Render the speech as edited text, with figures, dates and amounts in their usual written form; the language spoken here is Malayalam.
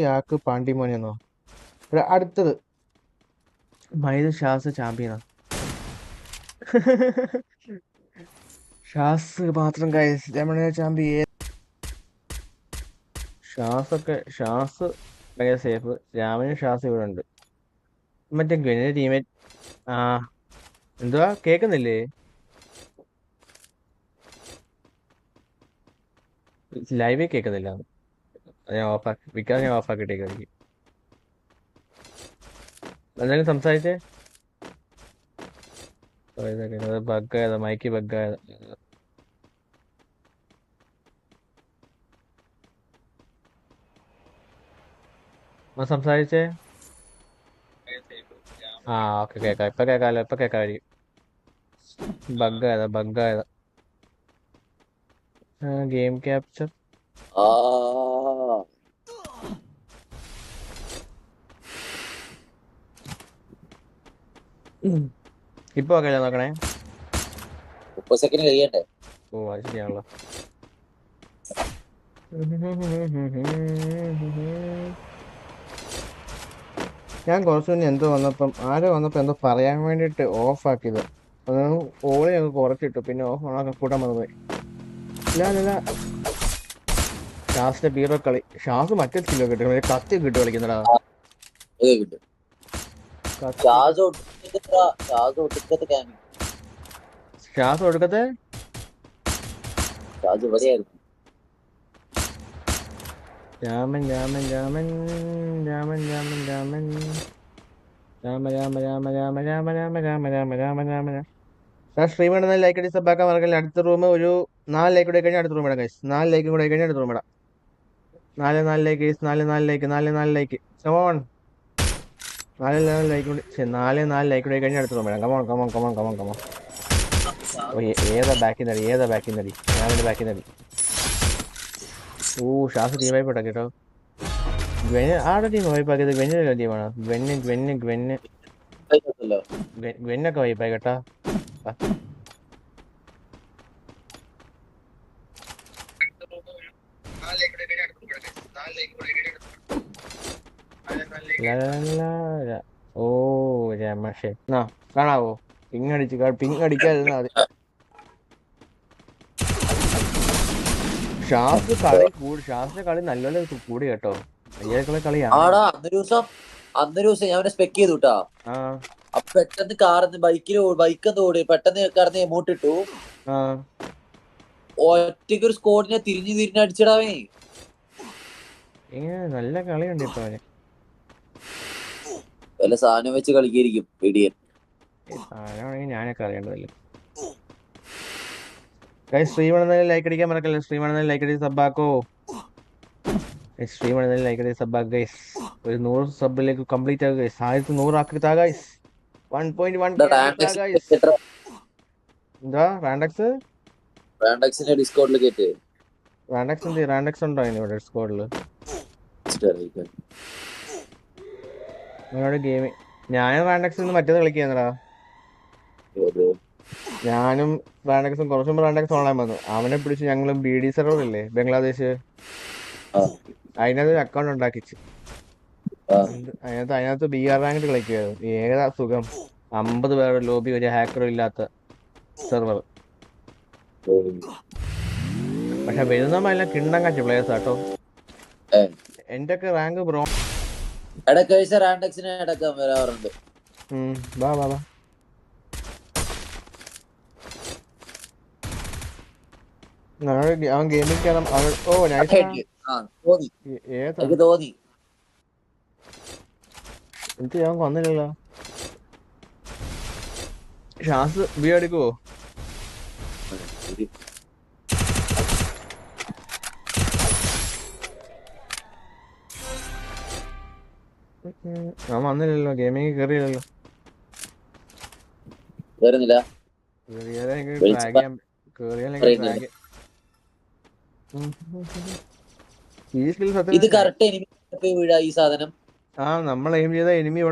യാക്ക് പാണ്ടിമോനെന്നോ അടുത്തത് മൈദ ഷാസ് ചാമ്പ്യനാ. ഷാസ് മാത്രം നമ്മുടെ ചാമ്പ്യൻ. ഷാസ് ഭയങ്കര സേഫ്. രാമനും ഷാസ് ഇവിടെ ഉണ്ട്. മറ്റേ ഗണിത ടീമേറ്റ്. ആ എന്തുവാ കേക്കുന്നില്ലേ? ലൈവേ കേൾക്കുന്നില്ല. ഞാൻ ഓഫാക്കിട്ടേക്കായിരിക്കും. എന്തായാലും സംസാരിച്ചേ. ബഗ്ഗായതാ, മൈക്ക് ബഗ്ഗായതാ. സംസാരിച്ചേ. ആ ഓക്കെ കേക്കാം. ഇപ്പൊ കേക്കാമായിരിക്കും. ബഗ്ഗായതാ. Game capture. ഇപ്പൊ ഓക്കെ നോക്കണേ. 30 സെക്കൻഡ് കഴിയണ്ടേ? ഓ അത് ശരിയാണല്ലോ. ഞാൻ കുറച്ചു മുന്നേ ആരോ വന്നപ്പോ എന്തോ പറയാൻ വേണ്ടിട്ട് ഓഫ് ആക്കിയത്. ഓളി ഞങ്ങൾ കുറച്ചിട്ടു, പിന്നെ ഓഫ് ഓണാക്കാൻ കൂട്ടാൻ വന്നതായി. ഷാസിന്റെ ബീറോ കളി. ഷാസ് മറ്റേ സ്കില്ലോ കിട്ടും, കത്തി കിട്ടു കളിക്കുന്നടാ. ഷാസ് ഒടുക്കത്തെ രാമൻ രാമ രാമ രാമ സ്ട്രീം ഇടുന്ന ലൈക്ക് അടി സബാക്കാൻ മറക്കല്ല. അടുത്ത റൂം ഒരു 4 ലൈക്ക് കൂടെ കഴിഞ്ഞാൽ അടുത്ത റൂം ഇടാം ഗൈസ്. 4 ലൈക്ക് കൂടെ കഴിഞ്ഞാൽ അടുത്ത റൂം ഇടാം. 4 like guys. 4 like come on. 4 like കൂടി 4 ലൈക്ക് കൂടെ കഴിഞ്ഞാൽ അടുത്ത റൂം ഇടാം. കമോൺ. ഏതാ ബാക്കിൽ നടി ഞാൻ ബാക്കിൽ നടി. ഓ ഷാസ് ടീം വായ്പ കേട്ടോ. ആരുടെ ടീം വായ്പാക്കിയത്? ഗവന്നിന്റെ ടീമാണ്. ഗവന്നൊക്കെ വായ്പായി കേട്ടാ. ഓ രമേഷേ കാണാവോ? പിങ്ങടിക്കാതിരുന്നാ മതി. ഷാസിന്റെ കളി നല്ലപോലെ കൂടി കേട്ടോ. കളിയാണ്. അന്ന് ദിവസം ഞാൻ സ്പെക്ക് ചെയ്തു കേട്ടാ. അപ്പൊ പെട്ടെന്ന് കാർന്ന് ബൈക്കെന്ന് ഓടി പെട്ടെന്ന് കടന്ന് എമൗണ്ട് ഇട്ടു. ഒറ്റയ്ക്ക് ഒരു സ്കോഡിനെ തിരിഞ്ഞ് അടിച്ചിടാവേ. നല്ല കളിയുണ്ട് ഇപ്പൊ അവന്. വല്ല സാധനം വെച്ച് കളിക്കായിരിക്കും പിടിയൻ. സാധനമാണെങ്കിൽ ഞാനൊക്കെ അറിയേണ്ടതല്ലേ. സ്ട്രീം ആണെന്നാലും ലൈക്ക് അടിക്കാൻ മറക്കല്ലേ. സ്ട്രീം ആണെന്നാലും ലൈക്ക് അടിച്ച് സബ്ബാക്കോ. സ്ട്രീം ആണെന്നാലും ലൈക്ക് അടിച്ച് സബ്ബാക്ക് ഗൈസ്. ഒരു 100 സബിലേക്ക് കംപ്ലീറ്റ് ആകുക ഗൈസ്. 1100 ആക്കിത്താ ഗൈസ്. 1.1 എന്താ റാൻഡക്സ് ഡിസ്കോഡിൽ കേട്ട്. റാൻഡക്സ് ഉണ്ടോ ഇവിടെ ഡിസ്കോഡില്? ഗെയിമിങ് ഞാനും റാൻഡക്സ് മറ്റേത് കളിക്കാന്നടാ. ഞാനും റാൻഡക്സും കുറച്ചു മുമ്പ് റാൻഡക്സ് ഓൺലൈൻ വന്നു. അവനെ പിടിച്ച് ഞങ്ങളും BD സെർവർ ഇല്ലേ ബംഗ്ലാദേശ്, അതിനകത്ത് അക്കൗണ്ട് ഉണ്ടാക്കിച്ച്. അതിനകത്ത് BR റാങ്ക് കളിക്കുമായിരുന്നു. ഏതാ സുഖം. 50 പേരുടെ ലോബി, ഒരു ഹാക്കറും ഇല്ലാത്ത സെർവർ. പക്ഷെ വരുന്ന എല്ലാം കിണ്ണം കാച്ച പ്ലേയേഴ്സ് ആട്ടോ. എന്റെ ഒക്കെ റാങ്ക് ബ്രോ. വരാറുണ്ട്. വാ അവൻ ഗെയിമിൽ കയറാം. ഓ തോന്നി എനിക്ക് ഞാൻ വന്നില്ലല്ലോ. ഷാസ് ബി എടുക്കുവോ? ഞാൻ വന്നില്ലല്ലോ. ഗെയിമിങ് കേറിയില്ലല്ലോ. ഇത് കറക്റ്റ് എനിമി വീഴാ ഈ സാധനം. നമ്മൾ എയിം ചെയ്ത എനിമി ഇവിടെ